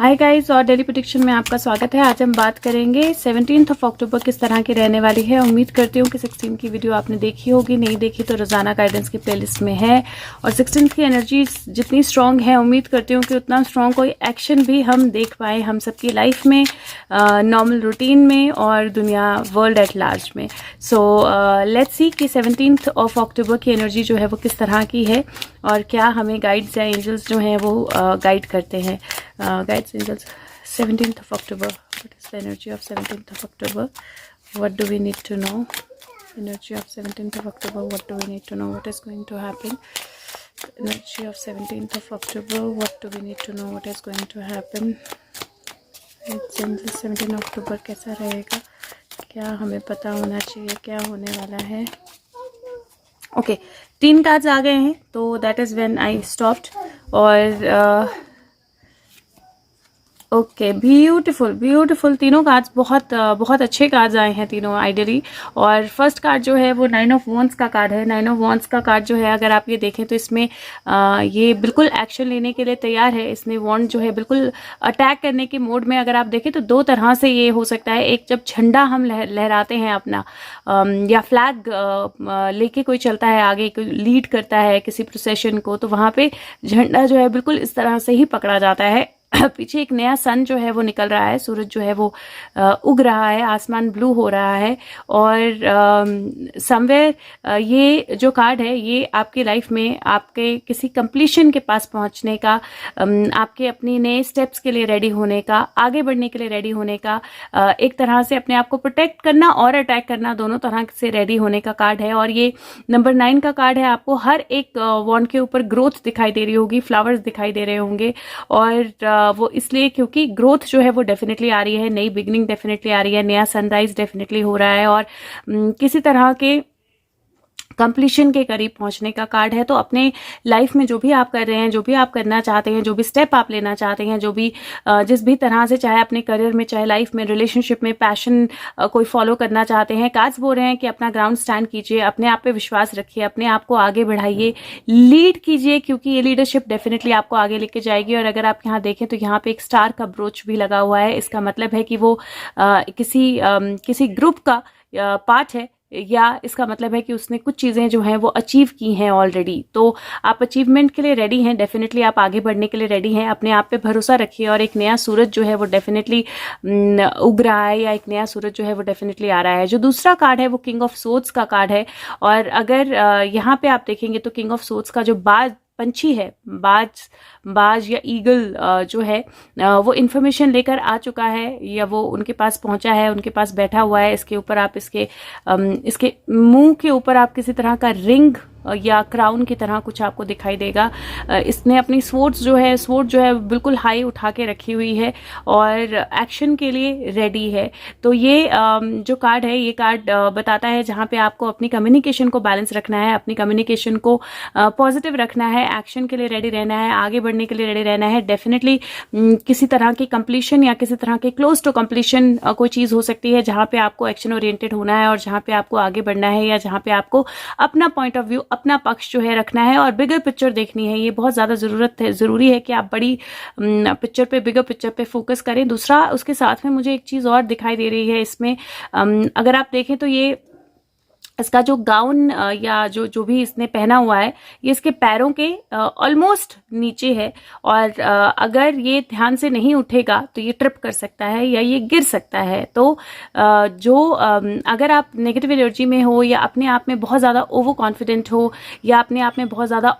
Hi guys, और daily prediction में आपका स्वागत है। आज हम बात करेंगे 17 अक्टूबर किस तरह की रहने वाली है। उम्मीद करती हूँ कि 16 की वीडियो आपने देखी होगी, नहीं देखी तो रोजाना गाइडेंस की प्लेलिस्ट में है। और 16 की एनर्जी जितनी स्ट्रांग है, उम्मीद करती हूँ कि उतना स्ट्रांग कोई एक्शन भी हम देख पाए हम सबकी लाइफ में, नॉर्मल रूटीन में और दुनिया वर्ल्ड एट लार्ज में। सो लेट्स सी कि 17 अक्टूबर की एनर्जी जो है वो किस तरह की है और क्या हमें गाइड्स या एंजल्स जो हैं वो गाइड करते हैं। Guides, angels, 17th of October. What is the energy of 17th of October? What do we need to know? Energy of 17th of October. What do we need to know? What is going to happen? Energy of 17th of October. What do we need to know? What is going to happen? 17 अक्टूबर कैसा रहेगा? क्या हमें पता होना चाहिए? क्या होने वाला है? ओके, 3 कार्ड्स आ गए हैं, तो that is when I stopped. और ओके, ब्यूटीफुल तीनों कार्ड्स बहुत अच्छे कार्ड्स आए हैं तीनों आइडियली। और फर्स्ट कार्ड जो है वो 9 ऑफ वॉन्ड्स का कार्ड है। 9 ऑफ वॉन्ड्स का कार्ड जो है, अगर आप ये देखें तो इसमें ये बिल्कुल एक्शन लेने के लिए तैयार है। इसने वॉन्ड जो है बिल्कुल अटैक करने के मोड में, अगर आप देखें तो 2 तरह से ये हो सकता है। एक, जब झंडा हम लहराते हैं अपना, या फ्लैग लेके कोई चलता है आगे, कोई लीड करता है किसी प्रोसेशन को, तो वहाँ पे झंडा जो है बिल्कुल इस तरह से ही पकड़ा जाता है। पीछे एक नया सन जो है वो निकल रहा है, सूरज जो है वो उग रहा है, आसमान ब्लू हो रहा है। और समवेयर ये जो कार्ड है ये आपकी लाइफ में आपके किसी कंप्लीशन के पास पहुंचने का, आपके अपनी नए स्टेप्स के लिए रेडी होने का, आगे बढ़ने के लिए रेडी होने का, एक तरह से अपने आप को प्रोटेक्ट करना और अटैक करना, दोनों तरह से रेडी होने का कार्ड है। और ये नंबर 9 का कार्ड है। आपको हर एक वॉन्ड के ऊपर ग्रोथ दिखाई दे रही होगी, फ्लावर्स दिखाई दे रहे होंगे। और वो इसलिए क्योंकि ग्रोथ जो है वो डेफिनेटली आ रही है, नई बिगनिंग डेफिनेटली आ रही है, नया सनराइज डेफिनेटली हो रहा है और किसी तरह के कंप्लीशन के करीब पहुंचने का कार्ड है। तो अपने लाइफ में जो भी आप कर रहे हैं, जो भी आप करना चाहते हैं, जो भी स्टेप आप लेना चाहते हैं, जो भी जिस भी तरह से, चाहे अपने करियर में, चाहे लाइफ में, रिलेशनशिप में, पैशन कोई फॉलो करना चाहते हैं, कार्ड्स बोल रहे हैं कि अपना ग्राउंड स्टैंड कीजिए, अपने आप पे विश्वास रखिए, अपने आप को आगे बढ़ाइए, लीड कीजिए, क्योंकि ये लीडरशिप डेफिनेटली आपको आगे लेके जाएगी। और अगर आप यहाँ देखें तो यहाँ पे एक स्टार का ब्रोच भी लगा हुआ है। इसका मतलब है कि वो किसी ग्रुप का पार्ट है, या इसका मतलब है कि उसने कुछ चीज़ें जो हैं वो अचीव की हैं ऑलरेडी। तो आप अचीवमेंट के लिए रेडी हैं, डेफिनेटली आप आगे बढ़ने के लिए रेडी हैं। अपने आप पे भरोसा रखिए और एक नया सूरज जो है वो डेफिनेटली उग रहा है, या एक नया सूरज जो है वो डेफिनेटली आ रहा है। जो दूसरा कार्ड है वो किंग ऑफ सोर्ड्स का कार्ड है। और अगर यहाँ पे आप देखेंगे तो किंग ऑफ सोर्ड्स का जो पंछी है, बाज या ईगल जो है वो इन्फॉर्मेशन लेकर आ चुका है, या वो उनके पास पहुंचा है, उनके पास बैठा हुआ है। इसके ऊपर आप इसके मुंह के ऊपर आप किसी तरह का रिंग या क्राउन की तरह कुछ आपको दिखाई देगा। इसने अपनी स्वॉर्ड जो है बिल्कुल हाई उठा के रखी हुई है और एक्शन के लिए रेडी है। तो ये जो कार्ड है, ये कार्ड बताता है जहाँ पे आपको अपनी कम्युनिकेशन को बैलेंस रखना है, अपनी कम्युनिकेशन को पॉजिटिव रखना है, एक्शन के लिए रेडी रहना है, आगे बढ़ने के लिए रेडी रहना है। डेफिनेटली किसी तरह की कंप्लीशन या किसी तरह के क्लोज टू कंप्लीशन कोई चीज़ हो सकती है जहाँ पे आपको एक्शन ओरिएंटेड होना है और जहाँ पे आपको आगे बढ़ना है, या जहाँ पे आपको अपना पॉइंट ऑफ व्यू, अपना पक्ष जो है रखना है और बिगर पिक्चर देखनी है। ये बहुत ज़्यादा ज़रूरी है कि आप बड़ी पिक्चर पे, बिगर पिक्चर पे फोकस करें। दूसरा, उसके साथ में मुझे एक चीज़ और दिखाई दे रही है इसमें। अगर आप देखें तो ये इसका जो गाउन या जो भी इसने पहना हुआ है, ये इसके पैरों के ऑलमोस्ट नीचे है। और अगर ये ध्यान से नहीं उठेगा तो ये ट्रिप कर सकता है या ये गिर सकता है। तो अगर आप नेगेटिव एनर्जी में हो, या अपने आप में बहुत ज़्यादा ओवर कॉन्फिडेंट हो, या अपने आप में बहुत ज़्यादा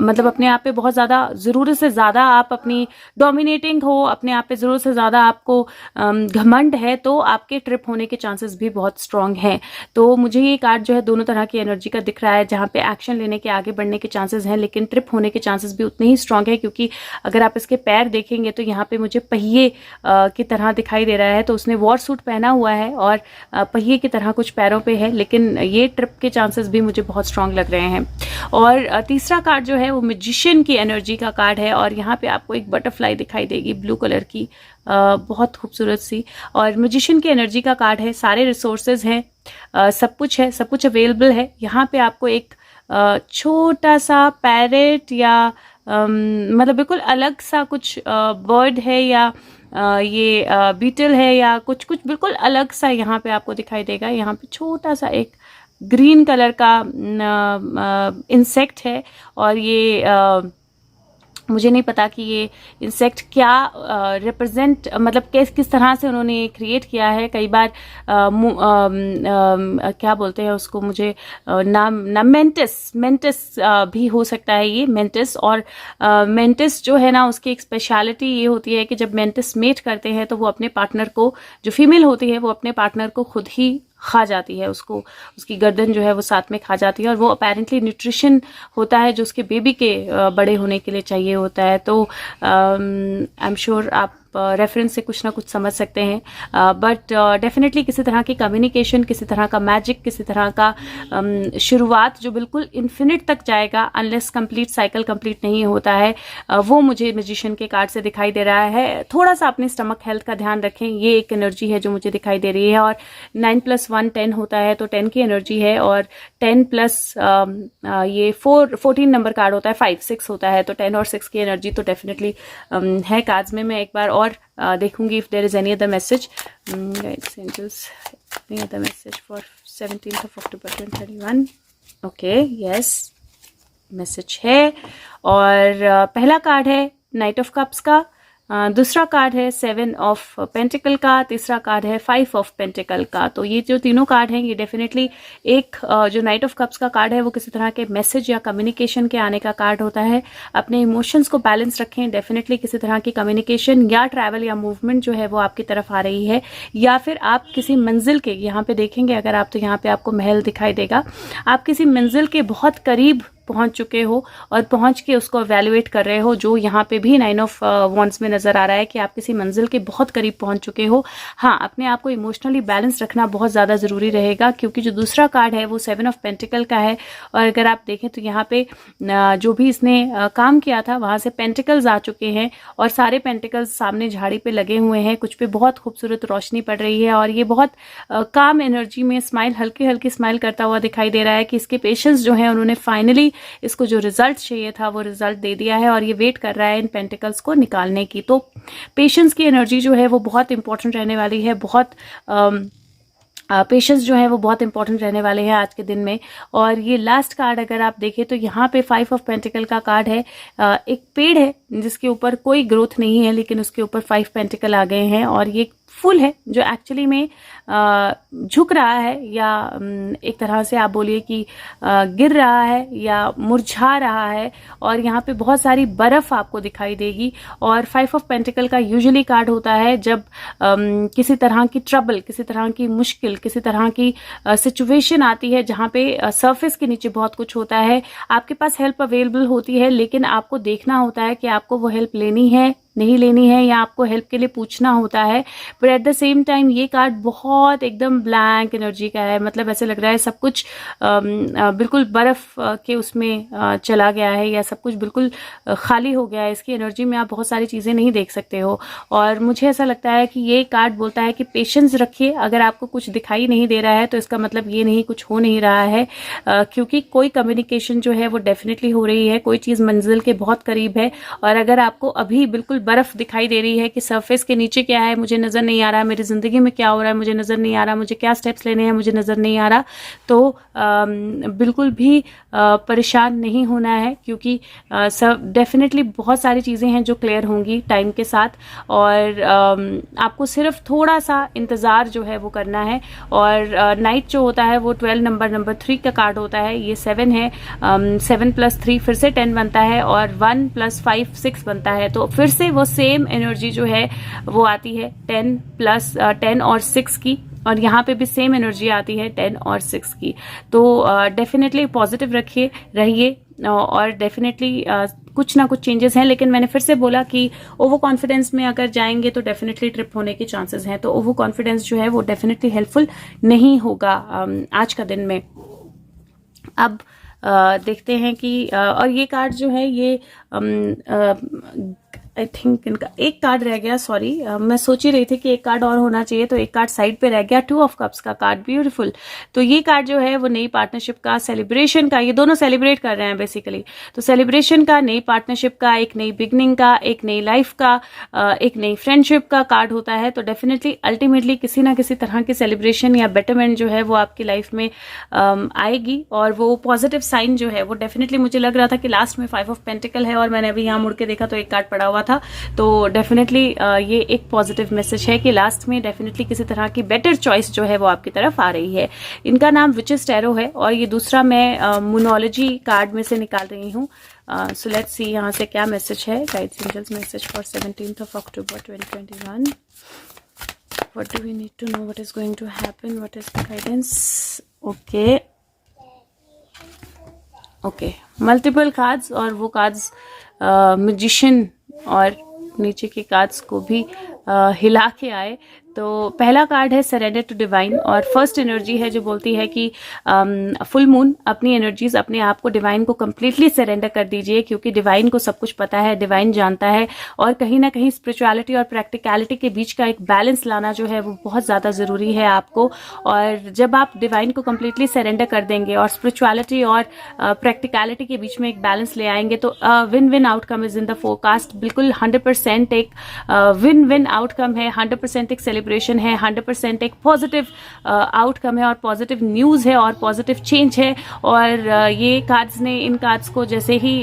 मतलब अपने आप पे बहुत ज़्यादा, ज़रूरत से ज़्यादा आप अपनी डोमिनेटिंग हो, अपने आप पे ज़रूरत से ज़्यादा आपको घमंड है, तो आपके ट्रिप होने के चांसेस भी बहुत स्ट्रांग है। तो मुझे ये कार्ड जो है दोनों तरह की एनर्जी का दिख रहा है, जहाँ पे एक्शन लेने के, आगे बढ़ने के चांसेस हैं, लेकिन ट्रिप होने के चांसेस भी उतने ही स्ट्रांग है। क्योंकि अगर आप इसके पैर देखेंगे तो यहाँ पे मुझे पहिए की तरह दिखाई दे रहा है। तो उसने वॉर सूट पहना हुआ है और पहिए की तरह कुछ पैरों पे है, लेकिन ये ट्रिप के चांसेस भी मुझे बहुत स्ट्रांग लग रहे हैं। और तीसरा कार्ड जो है वो मैजिशियन की एनर्जी का कार्ड है। और यहाँ पे आपको एक बटरफ्लाई दिखाई देगी ब्लू कलर की, बहुत खूबसूरत सी। और मैजिशियन की एनर्जी का कार्ड है। सारे रिसोर्सेज हैं, सब कुछ है, सब कुछ अवेलेबल है। यहाँ पे आपको एक छोटा सा पैरेट या मतलब बिल्कुल अलग सा कुछ बर्ड है या ये बीटल है या कुछ कुछ बिल्कुल अलग सा यहाँ पे आपको दिखाई देगा। यहाँ पे छोटा सा एक ग्रीन कलर का इंसेक्ट है और ये मुझे नहीं पता कि ये इंसेक्ट क्या रिप्रेजेंट मतलब किस तरह से उन्होंने क्रिएट किया है। कई बार क्या बोलते हैं उसको, मुझे नाम मेंटिस भी हो सकता है ये मेंटिस। और मेंटिस जो है ना, उसकी एक स्पेशलिटी ये होती है कि जब मेंटिस मेट करते हैं तो वो अपने पार्टनर को, जो फीमेल होती है वो अपने पार्टनर को खुद ही खा जाती है, उसको उसकी गर्दन जो है वो साथ में खा जाती है। और वो अपेरेंटली न्यूट्रिशन होता है जो उसके बेबी के बड़े होने के लिए चाहिए होता है। तो आई एम श्योर आप रेफरेंस से कुछ ना कुछ समझ सकते हैं। बट डेफिनेटली किसी तरह की कम्युनिकेशन, किसी तरह का मैजिक, किसी तरह का शुरुआत जो बिल्कुल इन्फिनिट तक जाएगा अनलेस कंप्लीट साइकिल कंप्लीट नहीं होता है, वो मुझे मैजिशियन के कार्ड से दिखाई दे रहा है। थोड़ा सा अपने स्टमक हेल्थ का ध्यान रखें, ये एक एनर्जी है जो मुझे दिखाई दे रही है। और 9+1 10 होता है, तो 10 की एनर्जी है। और 10 प्लस ये 14 नंबर कार्ड होता है, 5 6 होता है, तो 10 और 6 की एनर्जी तो डेफिनेटली है कार्ड्स में। मैं एक बार और देखूंगी if there is any other message, guides angels, any other message for 17th of October 2031। Okay, yes, message है। और पहला कार्ड है नाइट ऑफ कप्स का, दूसरा कार्ड है 7 ऑफ पेंटिकल का, तीसरा कार्ड है 5 ऑफ पेंटिकल का। तो ये जो तीनों कार्ड हैं ये डेफिनेटली एक जो नाइट ऑफ कप्स का कार्ड है वो किसी तरह के मैसेज या कम्युनिकेशन के आने का कार्ड होता है। अपने इमोशंस को बैलेंस रखें, डेफिनेटली किसी तरह की कम्युनिकेशन या ट्रैवल या मूवमेंट जो है वो आपकी तरफ आ रही है, या फिर आप किसी मंजिल के, यहाँ पे देखेंगे अगर आप तो यहाँ पे आपको महल दिखाई देगा, आप किसी मंजिल के बहुत करीब पहुंच चुके हो और पहुंच के उसको एवेल्युएट कर रहे हो, जो यहाँ पे भी 9 ऑफ वॉन्ड्स में नजर आ रहा है कि आप किसी मंजिल के बहुत करीब पहुंच चुके हो। हाँ, अपने आप को इमोशनली बैलेंस रखना बहुत ज्यादा जरूरी रहेगा, क्योंकि जो दूसरा कार्ड है वो 7 ऑफ पेंटिकल का है। और अगर आप देखें तो यहाँ पे जो भी इसने काम किया था वहां से पेंटिकल्स आ चुके हैं और सारे पेंटिकल्स सामने झाड़ी पे लगे हुए हैं, कुछ पे बहुत खूबसूरत रोशनी पड़ रही है और ये बहुत काम एनर्जी में स्माइल, हल्की हल्की स्माइल करता हुआ दिखाई दे रहा है कि इसके पेशेंस जो है उन्होंने फाइनली इसको जो रिजल्ट चाहिए था वो रिजल्ट दे दिया है और ये वेट कर रहा है इन पेंटिकल्स को निकालने की। तो पेशेंस की एनर्जी जो है वो बहुत इंपॉर्टेंट रहने वाली है, बहुत पेशेंस जो है वो बहुत इंपॉर्टेंट रहने वाले हैं आज के दिन में। और ये लास्ट कार्ड अगर आप देखें तो यहाँ पे 5 ऑफ पेंटिकल का कार्ड है। एक पेड़ है जिसके ऊपर कोई ग्रोथ नहीं है, लेकिन उसके ऊपर 5 पेंटिकल आ गए हैं और ये फूल है जो एक्चुअली में झुक रहा है, या एक तरह से आप बोलिए कि गिर रहा है या मुरझा रहा है, और यहाँ पे बहुत सारी बर्फ आपको दिखाई देगी। और 5 ऑफ पेंटिकल का यूजुअली कार्ड होता है जब किसी तरह की ट्रबल, किसी तरह की मुश्किल, किसी तरह की सिचुएशन आती है जहाँ पे सरफेस के नीचे बहुत कुछ होता है, आपके पास हेल्प अवेलेबल होती है, लेकिन आपको देखना होता है कि आपको वो हेल्प लेनी है नहीं लेनी है, या आपको हेल्प के लिए पूछना होता है। But at the same time ये कार्ड बहुत एकदम ब्लैंक एनर्जी का है, मतलब ऐसे लग रहा है सब कुछ बिल्कुल बर्फ के उसमें चला गया है, या सब कुछ बिल्कुल खाली हो गया है। इसकी एनर्जी में आप बहुत सारी चीज़ें नहीं देख सकते हो। और मुझे ऐसा लगता है कि ये कार्ड बोलता है कि पेशेंस रखिए। अगर आपको कुछ दिखाई नहीं दे रहा है तो इसका मतलब ये नहीं कुछ हो नहीं रहा है, क्योंकि कोई कम्युनिकेशन जो है वो डेफिनेटली हो रही है, कोई चीज़ मंजिल के बहुत करीब है। और अगर आपको अभी बिल्कुल बर्फ दिखाई दे रही है कि सरफेस के नीचे क्या है मुझे नजर नहीं आ रहा, मेरी जिंदगी में क्या हो रहा है मुझे नजर नहीं आ रहा, मुझे क्या स्टेप्स लेने हैं मुझे नजर नहीं आ रहा, तो बिल्कुल भी परेशान नहीं होना है, क्योंकि डेफिनेटली बहुत सारी चीजें हैं जो क्लियर होंगी टाइम के साथ। और आपको सिर्फ थोड़ा सा इंतजार जो है वो करना है। और नाइट जो होता है वो 12 नंबर 3 का कार्ड होता है, ये 7 है, 7 + 3 फिर से 10 बनता है, और 1 + 5 6 बनता है। तो फिर से वो सेम एनर्जी जो है वो आती है 10 और 6 की, और यहाँ पे भी सेम एनर्जी आती है 10 और 6 की। तो डेफिनेटली पॉजिटिव रहिए और डेफिनेटली कुछ ना कुछ चेंजेस हैं। लेकिन मैंने फिर से बोला कि ओवर कॉन्फिडेंस में अगर जाएंगे तो डेफिनेटली ट्रिप होने के चांसेस हैं, तो ओवर कॉन्फिडेंस जो है वो डेफिनेटली हेल्पफुल नहीं होगा आज का दिन में। अब देखते हैं कि और ये कार्ड जो है ये आई थिंक इनका एक कार्ड रह गया, सॉरी मैं सोच ही रही थी कि एक कार्ड और होना चाहिए, तो एक कार्ड साइड पे रह गया, 2 ऑफ कप्स का कार्ड, ब्यूटीफुल। तो ये कार्ड जो है वो नई पार्टनरशिप का, सेलिब्रेशन का, ये दोनों सेलिब्रेट कर रहे हैं बेसिकली, तो सेलिब्रेशन का, नई पार्टनरशिप का, एक नई बिगनिंग का, एक नई लाइफ का, एक नई फ्रेंडशिप का कार्ड होता है। तो डेफिनेटली अल्टीमेटली किसी ना किसी तरह की सेलिब्रेशन या बेटरमेंट जो है वो आपकी लाइफ में आएगी, और वो पॉजिटिव साइन जो है वो डेफिनेटली, मुझे लग रहा था कि लास्ट में 5 ऑफ पेंटिकल है, और मैंने अभी यहाँ मुड़ के देखा तो एक कार्ड पड़ा हुआ था, तो डेफिनेटली ये एक पॉजिटिव मैसेज है कि लास्ट में डेफिनेटली किसी तरह की बेटर चॉइस जो है वो आपकी तरफ आ रही है। इनका नाम विचेस टैरो है, और ये दूसरा मैं मोनोलॉजी कार्ड में से निकाल रही हूँ। सो लेट्स सी यहाँ से क्या मैसेज है, guides angels message for 17th of October 2021. What do we need to know? What is going to happen? What is the guidance? Okay, multiple cards, और वो कार्ड्स मैजिशियन और नीचे के cards को भी हिला के आए। तो पहला कार्ड है सरेंडर टू डिवाइन, और फर्स्ट एनर्जी है जो बोलती है कि फुल मून, अपनी एनर्जीज, अपने आप को डिवाइन को कंप्लीटली सरेंडर कर दीजिए, क्योंकि डिवाइन को सब कुछ पता है, डिवाइन जानता है, और कहीं ना कहीं स्पिरिचुअलिटी और प्रैक्टिकलिटी के बीच का एक बैलेंस लाना जो है वो बहुत ज़्यादा ज़रूरी है आपको। और जब आप डिवाइन को कंप्लीटली सरेंडर कर देंगे और स्पिरिचुअलिटी और प्रैक्टिकलिटी के बीच में एक बैलेंस ले आएंगे, तो win win outcome is in the forecast. बिल्कुल 100% एक विन विन आउटकम है, 100% एक सेलिब्रेशन है, 100% एक पॉजिटिव आउटकम है, और पॉजिटिव न्यूज़ है, और पॉजिटिव चेंज है। और ये कार्ड्स ने, इन कार्ड्स को जैसे ही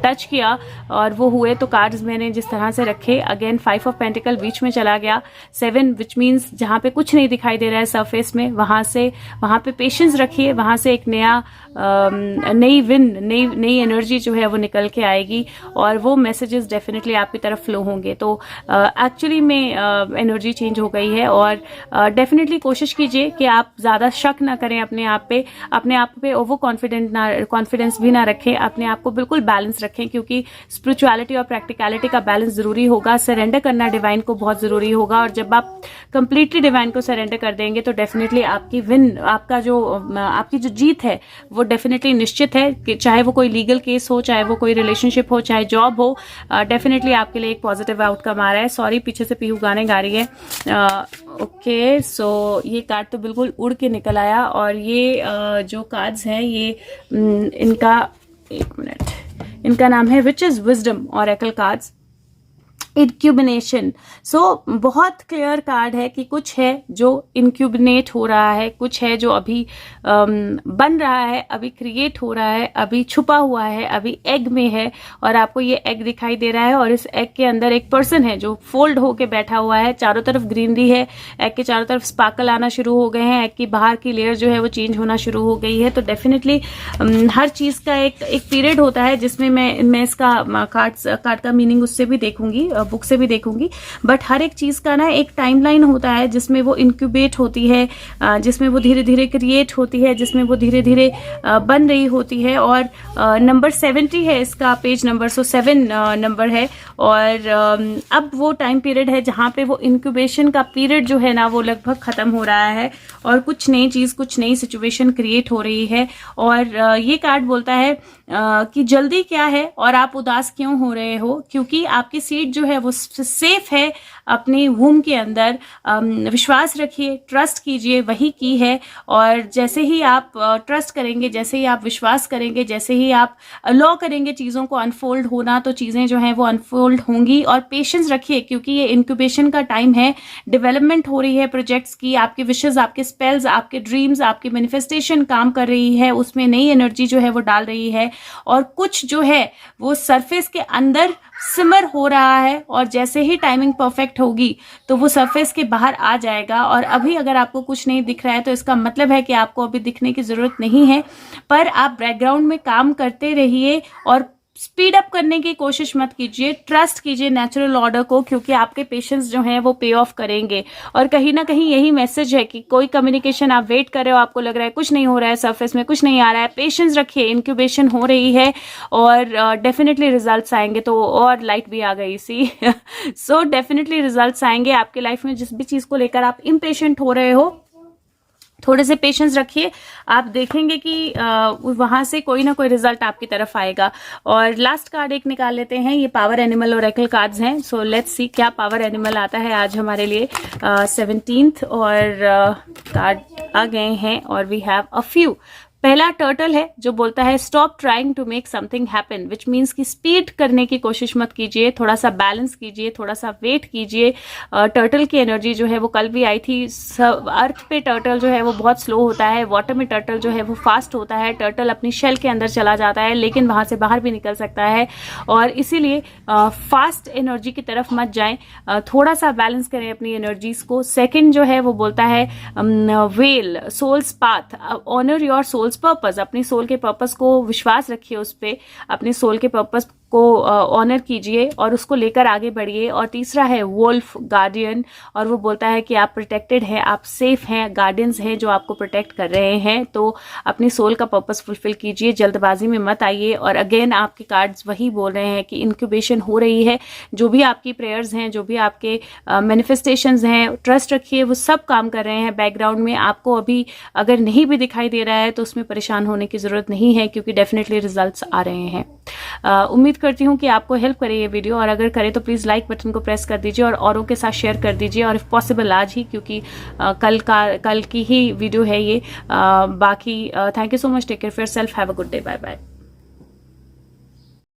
टच किया और वो हुए, तो कार्ड्स मैंने जिस तरह से रखे, अगेन 5 ऑफ पेंटिकल बीच में चला गया, 7 विच मीन्स जहाँ पे कुछ नहीं दिखाई दे रहा है सरफेस में, वहाँ पे पेशेंस रखिए, वहाँ से एक नया नई एनर्जी जो है वो निकल के आएगी, और वो मैसेजेस डेफिनेटली आपकी तरफ फ्लो होंगे। तो एक्चुअली में एनर्जी चेंज हो गई है, और डेफिनेटली कोशिश कीजिए कि आप ज़्यादा शक ना करें अपने आप पे ओवर कॉन्फिडेंस भी ना रखें, अपने आप को बिल्कुल बैलेंस रखें, क्योंकि स्पिरिचुअलिटी और प्रैक्टिकलिटी का बैलेंस ज़रूरी होगा। सरेंडर करना डिवाइन को बहुत ज़रूरी होगा, और जब आप कंप्लीटली डिवाइन को सरेंडर कर देंगे तो डेफिनेटली आपकी आपकी जो जीत है वो डेफिनेटली निश्चित है, कि चाहे वो कोई लीगल केस हो, चाहे वो कोई रिलेशनशिप हो, चाहे जॉब हो, डेफिनेटली आपके लिए एक पॉजिटिव आउटकम आ रहा है। सॉरी, पीछे से पीहू गाने गा रही है। ओके, सो ये कार्ड तो बिल्कुल उड़ के निकल आया, और ये जो कार्ड्स हैं ये इनका, एक मिनट, इनका नाम है विचेस विजडम ऑरेकल कार्ड्स, इंक्यूबिनेशन। सो बहुत क्लियर कार्ड है कि कुछ है जो इंक्यूबिनेट हो रहा है, कुछ है जो अभी बन रहा है, अभी क्रिएट हो रहा है, अभी छुपा हुआ है, अभी एग में है, और आपको ये एग दिखाई दे रहा है, और इस एग के अंदर एक पर्सन है जो फोल्ड होके बैठा हुआ है, चारों तरफ ग्रीनरी है, एग के चारों तरफ स्पार्कल आना शुरू हो गए हैं, एग की बाहर की लेयर जो है वो चेंज होना शुरू हो गई है। तो डेफिनेटली हर चीज का एक पीरियड होता है जिसमें मैं इसका कार्ड का मीनिंग उससे भी देखूंगी, बुक से भी देखूंगी, बट हर एक चीज का ना एक टाइमलाइन होता है जिसमें वो इंक्यूबेट होती है, जिसमें वो धीरे धीरे क्रिएट होती है, जिसमें वो धीरे धीरे बन रही होती है। और नंबर 70 है इसका पेज नंबर, सो 7 नंबर है, और अब वो टाइम पीरियड है जहाँ पे वो इंक्यूबेशन का पीरियड जो है ना वो लगभग खत्म हो रहा है, और कुछ नई चीज, कुछ नई सिचुएशन क्रिएट हो रही है। और ये कार्ड बोलता है कि जल्दी क्या है और आप उदास क्यों हो रहे हो, क्योंकि आपकी सीट जो है वो सेफ है अपने वूम के अंदर। विश्वास रखिए, ट्रस्ट कीजिए, वही की है। और जैसे ही आप ट्रस्ट करेंगे, जैसे ही आप विश्वास करेंगे, जैसे ही आप अलाउ करेंगे चीज़ों को अनफोल्ड होना, तो चीज़ें जो हैं वो अनफोल्ड होंगी। और पेशेंस रखिए, क्योंकि ये इंक्यूबेशन का टाइम है, डेवलपमेंट हो रही है प्रोजेक्ट्स की, आपके विशेस, आपके स्पेल्स, आपके ड्रीम्स, आपकी मैनिफेस्टेशन काम कर रही है, उसमें नई एनर्जी जो है वो डाल रही है। और कुछ जो है वो सरफेस के अंदर सिमर हो रहा है, और जैसे ही टाइमिंग परफेक्ट होगी तो वो सरफेस के बाहर आ जाएगा। और अभी अगर आपको कुछ नहीं दिख रहा है तो इसका मतलब है कि आपको अभी दिखने की जरूरत नहीं है, पर आप बैकग्राउंड में काम करते रहिए और स्पीड अप करने की कोशिश मत कीजिए। ट्रस्ट कीजिए नेचुरल ऑर्डर को, क्योंकि आपके पेशेंस जो हैं वो पे ऑफ करेंगे। और कहीं ना कहीं यही मैसेज है कि कोई कम्युनिकेशन आप वेट कर रहे हो, आपको लग रहा है कुछ नहीं हो रहा है, सरफेस में कुछ नहीं आ रहा है, पेशेंस रखिए, इंक्यूबेशन हो रही है और डेफिनेटली रिजल्ट्स आएंगे। तो और लाइट भी आ गई सी सो डेफिनेटली रिजल्ट्स आएंगे आपके लाइफ में। जिस भी चीज को लेकर आप इम्पेशेंट हो रहे हो, थोड़े से पेशेंस रखिए, आप देखेंगे कि वहां से कोई ना कोई रिजल्ट आपकी तरफ आएगा। और लास्ट कार्ड एक निकाल लेते हैं, ये पावर एनिमल ओरेकल कार्ड्स हैं। सो लेट्स सी क्या पावर एनिमल आता है आज हमारे लिए। 17th और कार्ड आ गए हैं और वी हैव अ फ्यू। पहला टर्टल है जो बोलता है stop trying to make something happen, which means कि स्पीड करने की कोशिश मत कीजिए, थोड़ा सा बैलेंस कीजिए, थोड़ा सा वेट कीजिए। टर्टल की एनर्जी जो है वो कल भी आई थी। अर्थ पे टर्टल जो है वो बहुत स्लो होता है, वाटर में टर्टल जो है वो फास्ट होता है। टर्टल अपनी शेल के अंदर चला जाता है लेकिन वहां से बाहर भी निकल सकता है, और इसीलिए फास्ट एनर्जी की तरफ मत जाएं, थोड़ा सा बैलेंस करें अपनी एनर्जीज को। सेकेंड जो है वो बोलता है well souls path, honour your soul purpose, अपनी सोल के पर्पस को विश्वास रखिए, उस पे अपनी सोल के पर्पस को ऑनर कीजिए और उसको लेकर आगे बढ़िए। और तीसरा है वोल्फ गार्डियन, और वो बोलता है कि आप प्रोटेक्टेड हैं, आप सेफ हैं, गार्डियंस हैं जो आपको प्रोटेक्ट कर रहे हैं। तो अपनी सोल का पर्पस फुलफिल कीजिए, जल्दबाजी में मत आइए। और अगेन आपके कार्ड्स वही बोल रहे हैं कि इंक्यूबेशन हो रही है, जो भी आपकी प्रेयर्स हैं, जो भी आपके मैनिफेस्टेशंस हैं, ट्रस्ट रखिए, वो सब काम कर रहे हैं बैकग्राउंड में। आपको अभी अगर नहीं भी दिखाई दे रहा है तो उसमें परेशान होने की जरूरत नहीं है, क्योंकि डेफिनेटली रिजल्ट्स आ रहे हैं। उम्मीद करती हूँ कि आपको हेल्प करे ये वीडियो, और अगर करे तो प्लीज लाइक बटन को प्रेस कर दीजिए और औरों के साथ शेयर कर दीजिए, और इफ पॉसिबल आज ही, क्योंकि कल की ही वीडियो है ये। बाकी thank you so much, take care of yourself, have a good day, bye bye.